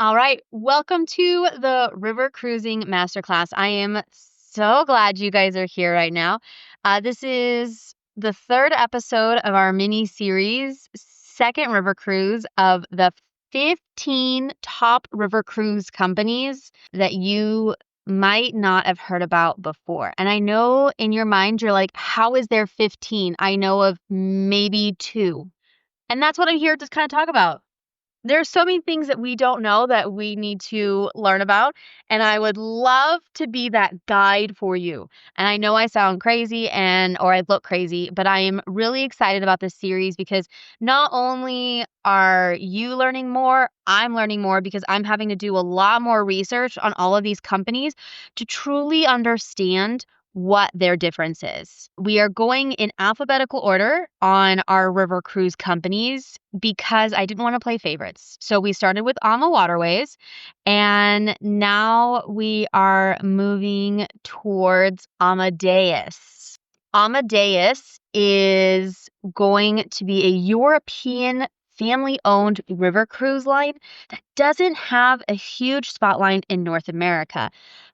All right, welcome to the River Cruising Masterclass. I am so glad you guys are here right now. This is the third episode of our mini series, second river cruise of the 15 top river cruise companies that you might not have heard about before. And I know in your mind, you're like, how is there 15? I know of maybe two. And that's what I'm here to kind of talk about. There's so many things that we don't know that we need to learn about, and I would love to be that guide for you. And I know I sound crazy or I look crazy, but I am really excited about this series because not only are you learning more, I'm learning more because I'm having to do a lot more research on all of these companies to truly understand what their difference is. We are going in alphabetical order on our river cruise companies because I didn't want to play favorites. So we started with Ama Waterways, and now we are moving towards Amadeus. Amadeus is going to be a European family-owned river cruise line that doesn't have a huge spotlight in North America,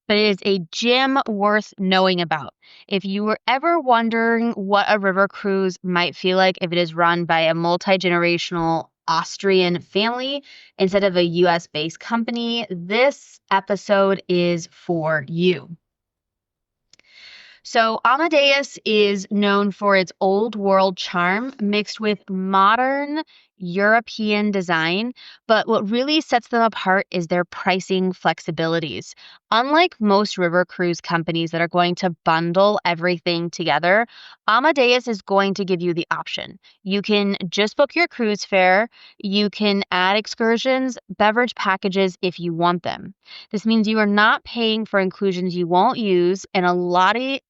but it is a gem worth knowing about. If you were ever wondering what a river cruise might feel like if it is run by a multi-generational Austrian family instead of a US-based company, this episode is for you. So Amadeus is known for its old world charm mixed with modern European design, but what really sets them apart is their pricing flexibilities. Unlike most river cruise companies that are going to bundle everything together, Amadeus is going to give you the option. You can just book your cruise fare, you can add excursions, beverage packages if you want them. This means you are not paying for inclusions you won't use, and a lot of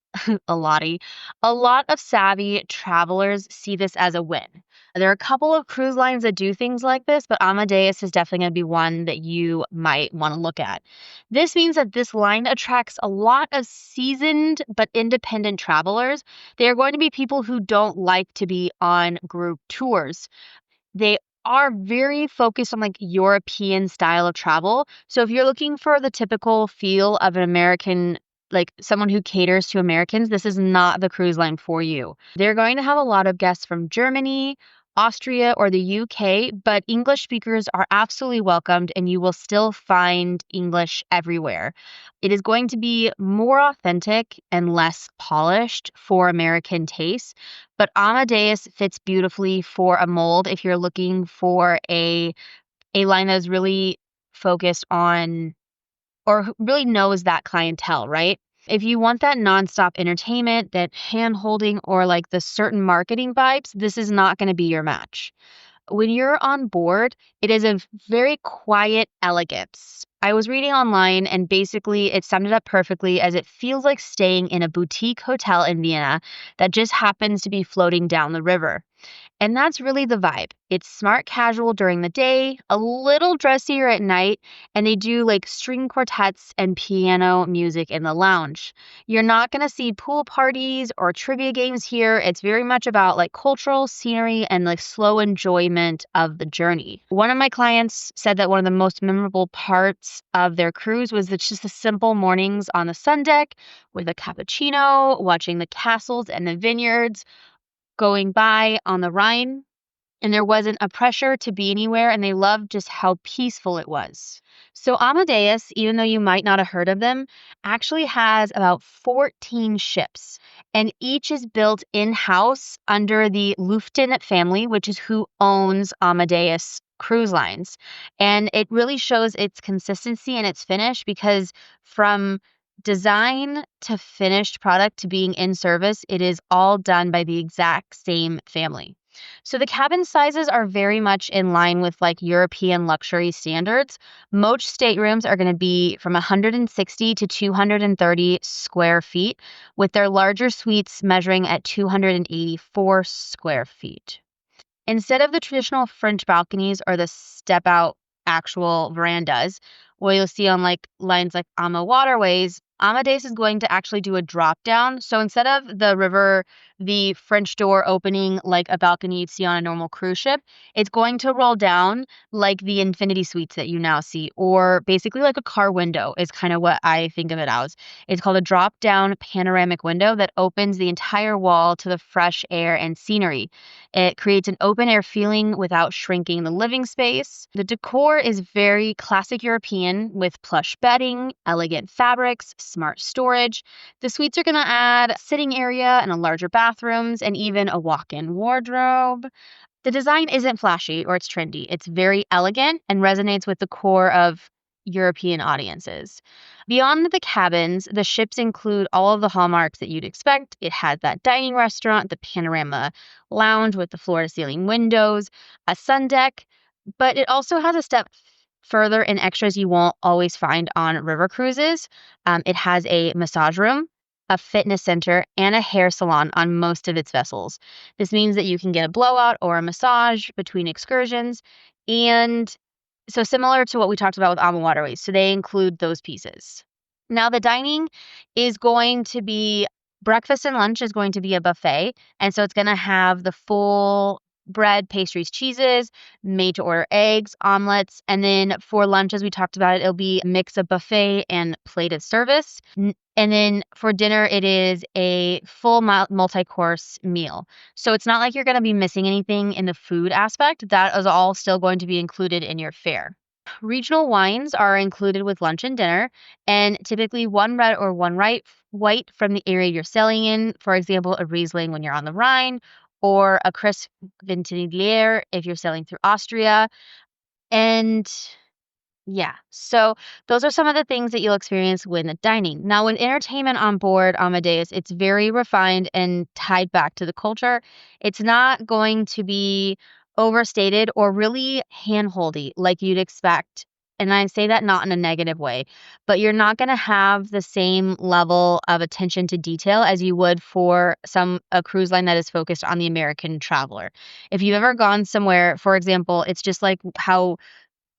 savvy travelers see this as a win. There are a couple of cruise lines that do things like this, but Amadeus is definitely going to be one that you might want to look at. This means that this line attracts a lot of seasoned but independent travelers. They are going to be people who don't like to be on group tours. They are very focused on like European style of travel. So if you're looking for the typical feel of an American, like someone who caters to Americans, this is not the cruise line for you. They're going to have a lot of guests from Germany, Austria, or the UK, but English speakers are absolutely welcomed and you will still find English everywhere. It is going to be more authentic and less polished for American tastes, but Amadeus fits beautifully for a mold if you're looking for a line that is really focused on or who really knows that clientele, right? If you want that nonstop entertainment, that hand holding, or like the certain marketing vibes, this is not going to be your match. When you're on board, it is a very quiet elegance. I was reading online and basically it summed it up perfectly as it feels like staying in a boutique hotel in Vienna that just happens to be floating down the river. And that's really the vibe. It's smart casual during the day, a little dressier at night, and they do like string quartets and piano music in the lounge. You're not going to see pool parties or trivia games here. It's very much about like cultural scenery and like slow enjoyment of the journey. One of my clients said that one of the most memorable parts of their cruise was just the simple mornings on the sun deck with a cappuccino, watching the castles and the vineyards going by on the Rhine, and there wasn't a pressure to be anywhere, and they loved just how peaceful it was. So Amadeus, even though you might not have heard of them, actually has about 14 ships, and each is built in-house under the Luften family, which is who owns Amadeus Cruise Lines. And it really shows its consistency and its finish because from design to finished product to being in service, it is all done by the exact same family. So the cabin sizes are very much in line with like European luxury standards. Most staterooms are going to be from 160 to 230 square feet, with their larger suites measuring at 284 square feet. Instead of the traditional French balconies or the step out actual verandas, what you'll see on like lines like Ama Waterways, Amadeus is going to actually do a drop down. So instead of the French door opening like a balcony you'd see on a normal cruise ship, it's going to roll down like the infinity suites that you now see, or basically like a car window is kind of what I think of it as. It's called a drop down panoramic window that opens the entire wall to the fresh air and scenery. It creates an open air feeling without shrinking the living space. The decor is very classic European with plush bedding, elegant fabrics, smart storage. The suites are going to add a sitting area and a larger bathrooms and even a walk-in wardrobe. The design isn't flashy or it's trendy. It's very elegant and resonates with the core of European audiences. Beyond the cabins, the ships include all of the hallmarks that you'd expect. It has that dining restaurant, the panorama lounge with the floor to ceiling windows, a sun deck, but it also has a step further in extras you won't always find on river cruises. It has a massage room, a fitness center, and a hair salon on most of its vessels. This means that you can get a blowout or a massage between excursions. And so similar to what we talked about with Alma Waterways. So they include those pieces. Now the dining is going to be breakfast and lunch is going to be a buffet. And so it's going to have the full bread, pastries, cheeses, made to order eggs, omelets. And then for lunch, as we talked about, it'll be a mix of buffet and plated service. And then for dinner, it is a full multi-course meal. So it's not like you're going to be missing anything in the food aspect. That is all still going to be included in your fare. Regional wines are included with lunch and dinner, and typically one red or one white from the area you're sailing in. For example, a Riesling when you're on the Rhine, or a crisp Vintelier if you're sailing through Austria. And yeah, so those are some of the things that you'll experience when dining. Now, when entertainment on board Amadeus, it's very refined and tied back to the culture. It's not going to be overstated or really handholdy like you'd expect. And I say that not in a negative way, but you're not going to have the same level of attention to detail as you would for a cruise line that is focused on the American traveler. If you've ever gone somewhere, for example, it's just like how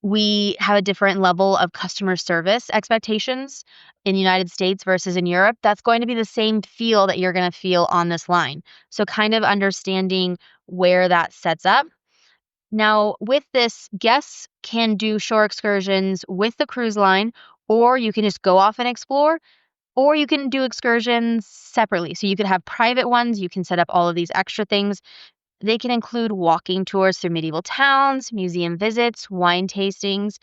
we have a different level of customer service expectations in the United States versus in Europe. That's going to be the same feel that you're going to feel on this line. So kind of understanding where that sets up. Now, with this, guests can do shore excursions with the cruise line, or you can just go off and explore, or you can do excursions separately. So you could have private ones. You can set up all of these extra things. They can include walking tours through medieval towns, museum visits, wine tastings,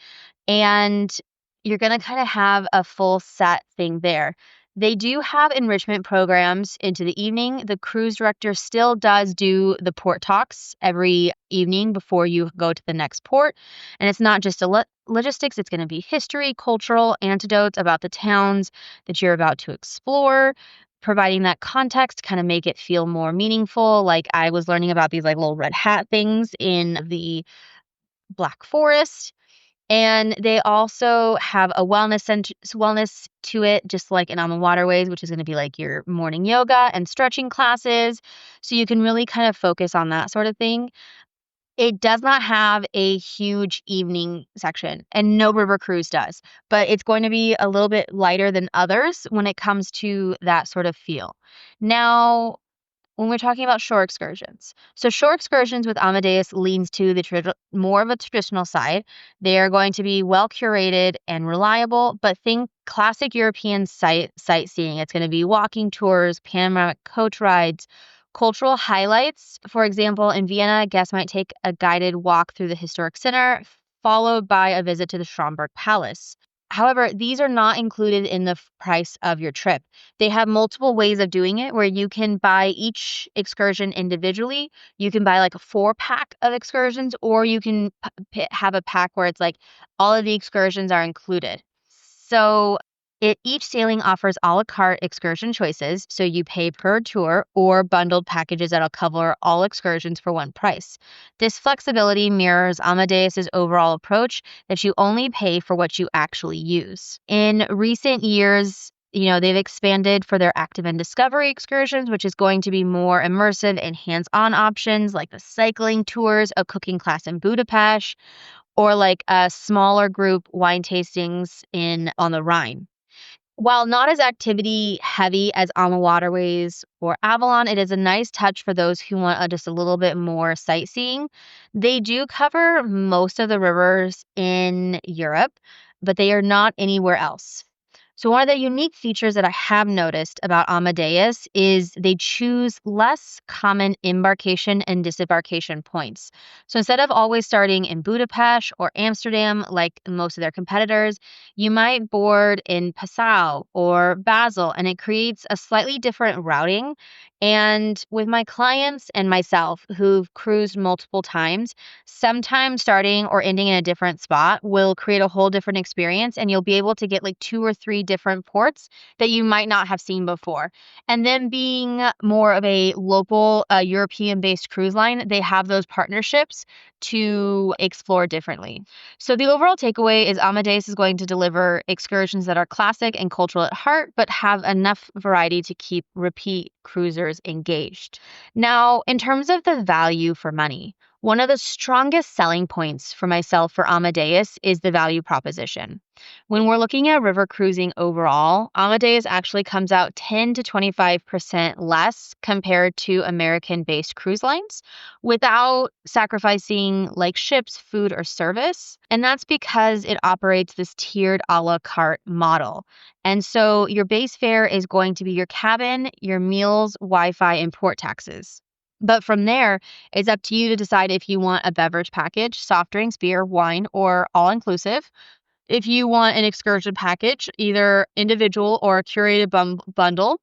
and you're going to kind of have a full set thing there. They do have enrichment programs into the evening. The cruise director still does do the port talks every evening before you go to the next port. And it's not just logistics, it's going to be history, cultural anecdotes about the towns that you're about to explore, providing that context, kind of make it feel more meaningful. Like I was learning about these like little red hat things in the Black Forest. And they also have a wellness to it, just like in Alma Waterways, which is going to be like your morning yoga and stretching classes. So you can really kind of focus on that sort of thing. It does not have a huge evening section, and no river cruise does, but it's going to be a little bit lighter than others when it comes to that sort of feel. Now, when we're talking about shore excursions. So shore excursions with Amadeus leans to the more of a traditional side. They are going to be well curated and reliable, but think classic European sightseeing. It's going to be walking tours, panoramic coach rides, cultural highlights. For example, in Vienna, guests might take a guided walk through the historic center, followed by a visit to the Schomburg Palace. However, these are not included in the price of your trip. They have multiple ways of doing it where you can buy each excursion individually. You can buy like a 4-pack of excursions, or you can have a pack where it's like all of the excursions are included. So each sailing offers a la carte excursion choices, so you pay per tour, or bundled packages that'll cover all excursions for one price. This flexibility mirrors Amadeus's overall approach that you only pay for what you actually use. In recent years, they've expanded for their active and discovery excursions, which is going to be more immersive and hands-on options like the cycling tours, a cooking class in Budapest, or like a smaller group wine tastings on the Rhine. While not as activity heavy as Alma Waterways or Avalon, it is a nice touch for those who want just a little bit more sightseeing. They do cover most of the rivers in Europe, but they are not anywhere else. So, one of the unique features that I have noticed about Amadeus is they choose less common embarkation and disembarkation points. So, instead of always starting in Budapest or Amsterdam like most of their competitors, you might board in Passau or Basel, and it creates a slightly different routing. And with my clients and myself who've cruised multiple times, sometimes starting or ending in a different spot will create a whole different experience, and you'll be able to get like two or three different ports that you might not have seen before. And then being more of a local European based cruise line, they have those partnerships to explore differently. So the overall takeaway is Amadeus is going to deliver excursions that are classic and cultural at heart, but have enough variety to keep repeat cruisers engaged. Now, in terms of the value for money, one of the strongest selling points for myself for Amadeus is the value proposition. When we're looking at river cruising overall, Amadeus actually comes out 10 to 25% less compared to American-based cruise lines without sacrificing like ships, food, or service. And that's because it operates this tiered a la carte model. And so your base fare is going to be your cabin, your meals, Wi-Fi, and port taxes. But from there, it's up to you to decide if you want a beverage package, soft drinks, beer, wine, or all inclusive. If you want an excursion package, either individual or a curated bundle,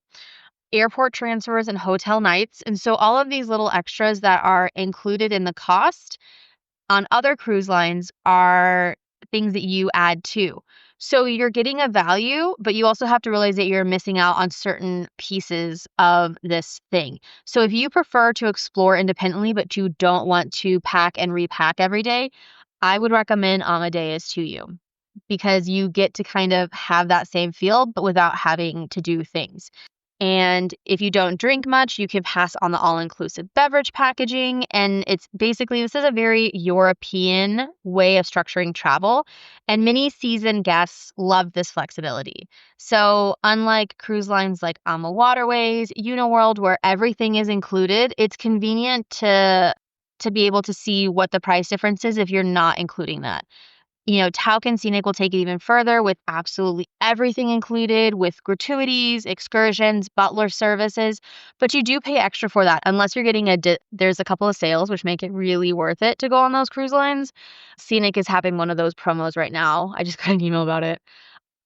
airport transfers and hotel nights. And so all of these little extras that are included in the cost on other cruise lines are things that you add to. So you're getting a value, but you also have to realize that you're missing out on certain pieces of this thing. So if you prefer to explore independently, but you don't want to pack and repack every day, I would recommend Amadeus to you because you get to kind of have that same feel, but without having to do things. And if you don't drink much, you can pass on the all-inclusive beverage packaging. And it's basically, this is a very European way of structuring travel. And many seasoned guests love this flexibility. So unlike cruise lines like Alma Waterways, Uniworld, where everything is included, it's convenient to be able to see what the price difference is if you're not including that. Tauck and Scenic will take it even further with absolutely everything included with gratuities, excursions, butler services, but you do pay extra for that unless you're getting there's a couple of sales which make it really worth it to go on those cruise lines. Scenic is having one of those promos right now. I just got an email about it.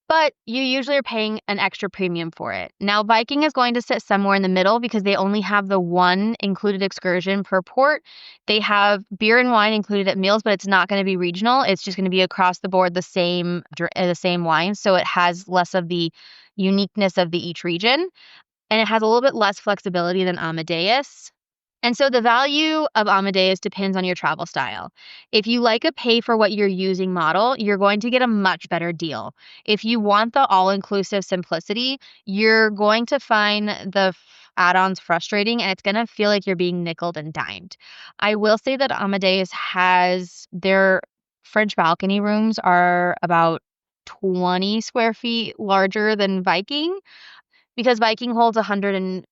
But you usually are paying an extra premium for it. Now, Viking is going to sit somewhere in the middle because they only have the one included excursion per port. They have beer and wine included at meals, but it's not going to be regional. It's just going to be across the board the same wine, so it has less of the uniqueness of each region, and it has a little bit less flexibility than Amadeus. And so the value of Amadeus depends on your travel style. If you like a pay for what you're using model, you're going to get a much better deal. If you want the all-inclusive simplicity, you're going to find the add-ons frustrating, and it's going to feel like you're being nickeled and dimed. I will say that Amadeus has their French balcony rooms are about 20 square feet larger than Viking, because Viking holds 190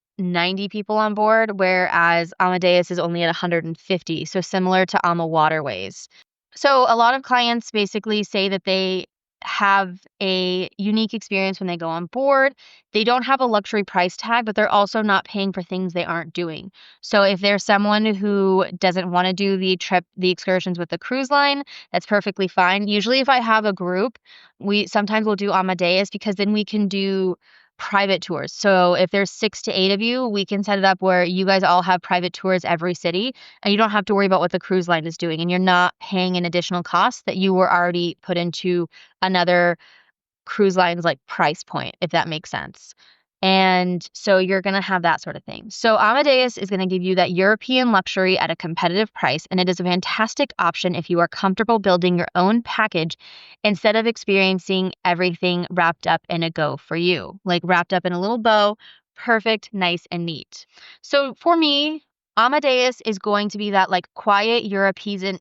people on board, whereas Amadeus is only at 150, so similar to Alma Waterways. So a lot of clients basically say that they have a unique experience when they go on board. They don't have a luxury price tag, but they're also not paying for things they aren't doing. So if there's someone who doesn't want to do the excursions with the cruise line, that's perfectly fine. Usually if I have a group, we sometimes will do Amadeus because then we can do private tours. So if there's 6 to 8 of you, we can set it up where you guys all have private tours every city, and you don't have to worry about what the cruise line is doing, and you're not paying an additional cost that you were already put into another cruise line's like price point, if that makes sense. And so you're going to have that sort of thing. So Amadeus is going to give you that European luxury at a competitive price, and it is a fantastic option if you are comfortable building your own package instead of experiencing everything wrapped up in a go for you, like wrapped up in a little bow, perfect, nice, and neat. So for me, Amadeus is going to be that like quiet European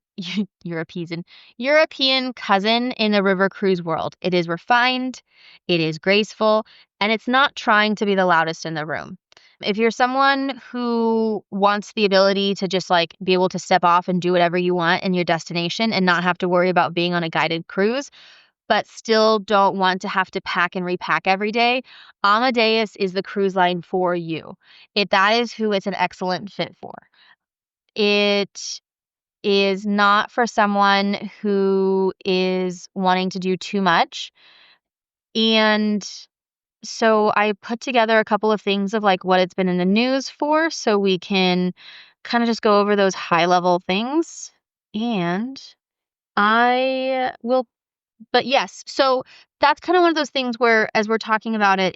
cousin in the river cruise world. It is refined, it is graceful, and it's not trying to be the loudest in the room. If you're someone who wants the ability to just like be able to step off and do whatever you want in your destination and not have to worry about being on a guided cruise, but still don't want to have to pack and repack every day, Amadeus is the cruise line for you. That is who it's an excellent fit for. It is not for someone who is wanting to do too much. And so I put together a couple of things of like what it's been in the news for so we can kind of just go over those high level things. And I will, but yes, so that's kind of one of those things where as we're talking about it,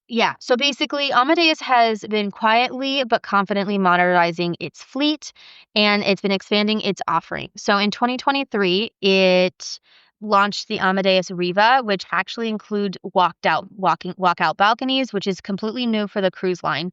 yeah. So basically, Amadeus has been quietly but confidently modernizing its fleet, and it's been expanding its offering. So in 2023, it launched the Amadeus Riva, which actually includes walkout balconies, which is completely new for the cruise line.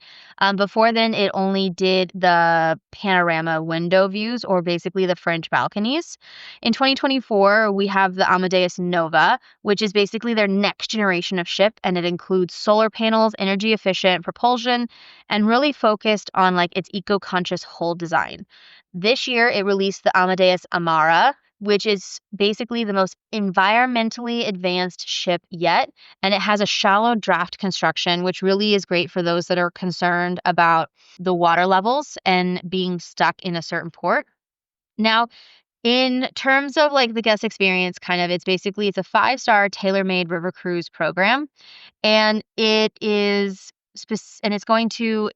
Before then, it only did the panorama window views, or basically the French balconies. In 2024, we have the Amadeus Nova, which is basically their next generation of ship, and it includes solar panels, energy efficient propulsion, and really focused on like its eco-conscious hull design. This year it released the Amadeus Amara, which is basically the most environmentally advanced ship yet, and it has a shallow draft construction, which really is great for those that are concerned about the water levels and being stuck in a certain port. Now, in terms of like the guest experience, kind of, it's a 5-star tailor-made river cruise program, and it's going to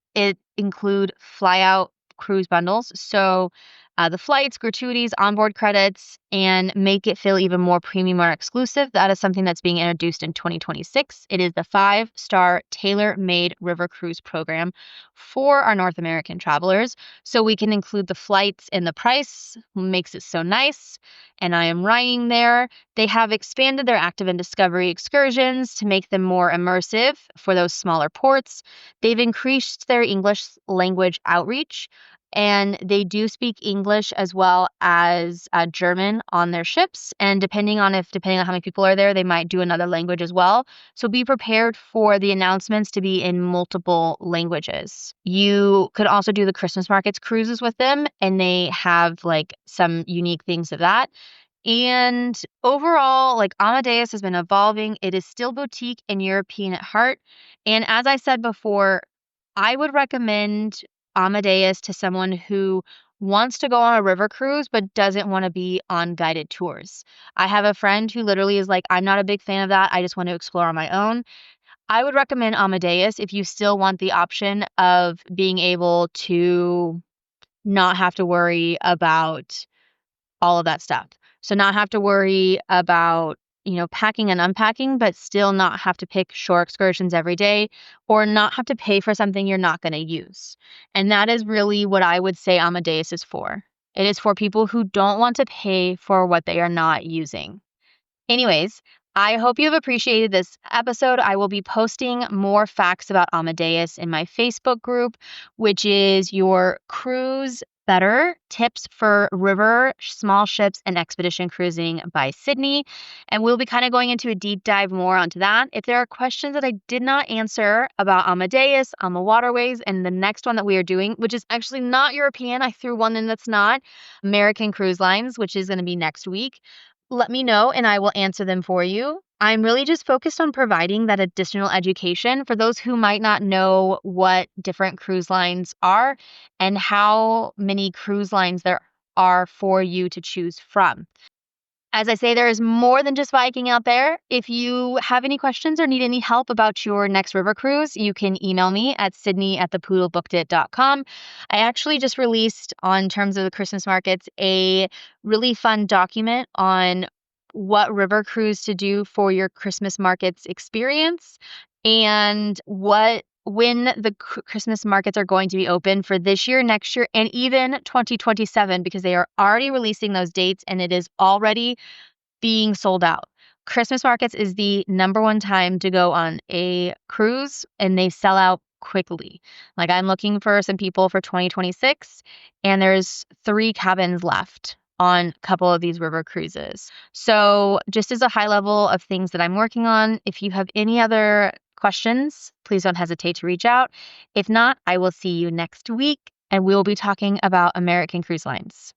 include fly out cruise bundles. So the flights, gratuities, onboard credits, and make it feel even more premium or exclusive. That is something that's being introduced in 2026. It is the 5-star tailor-made river cruise program for our North American travelers. So we can include the flights in the price, makes it so nice. And I am writing there. They have expanded their active and discovery excursions to make them more immersive for those smaller ports. They've increased their English language outreach, and they do speak English as well as German on their ships. And depending on how many people are there, they might do another language as well. So be prepared for the announcements to be in multiple languages. You could also do the Christmas markets cruises with them, and they have like some unique things of that. And overall, like Amadeus has been evolving. It is still boutique and European at heart. And as I said before, I would recommend Amadeus to someone who wants to go on a river cruise but doesn't want to be on guided tours. I have a friend who literally is like, I'm not a big fan of that. I just want to explore on my own. I would recommend Amadeus if you still want the option of being able to not have to worry about all of that stuff. So not have to worry about, packing and unpacking, but still not have to pick shore excursions every day or not have to pay for something you're not going to use. And that is really what I would say Amadeus is for. It is for people who don't want to pay for what they are not using. Anyways, I hope you have appreciated this episode. I will be posting more facts about Amadeus in my Facebook group, which is your Cruise Better Tips for River, Small Ships, and Expedition Cruising by Sydney. And we'll be kind of going into a deep dive more onto that. If there are questions that I did not answer about Amadeus, on the waterways, and the next one that we are doing, which is actually not European, I threw one in that's not, American Cruise Lines, which is going to be next week, let me know and I will answer them for you. I'm really just focused on providing that additional education for those who might not know what different cruise lines are and how many cruise lines there are for you to choose from. As I say, there is more than just Viking out there. If you have any questions or need any help about your next river cruise, you can email me at sydney@thepoodlebooked.com. I actually just released, on terms of the Christmas markets, a really fun document on what river cruise to do for your Christmas markets experience and when the Christmas markets are going to be open for this year, next year, and even 2027, because they are already releasing those dates and it is already being sold out. Christmas markets is the number one time to go on a cruise, and they sell out quickly. Like I'm looking for some people for 2026, and there's 3 cabins left on a couple of these river cruises. So, just as a high level of things that I'm working on, if you have any other questions, please don't hesitate to reach out. If not, I will see you next week, and we will be talking about American cruise lines.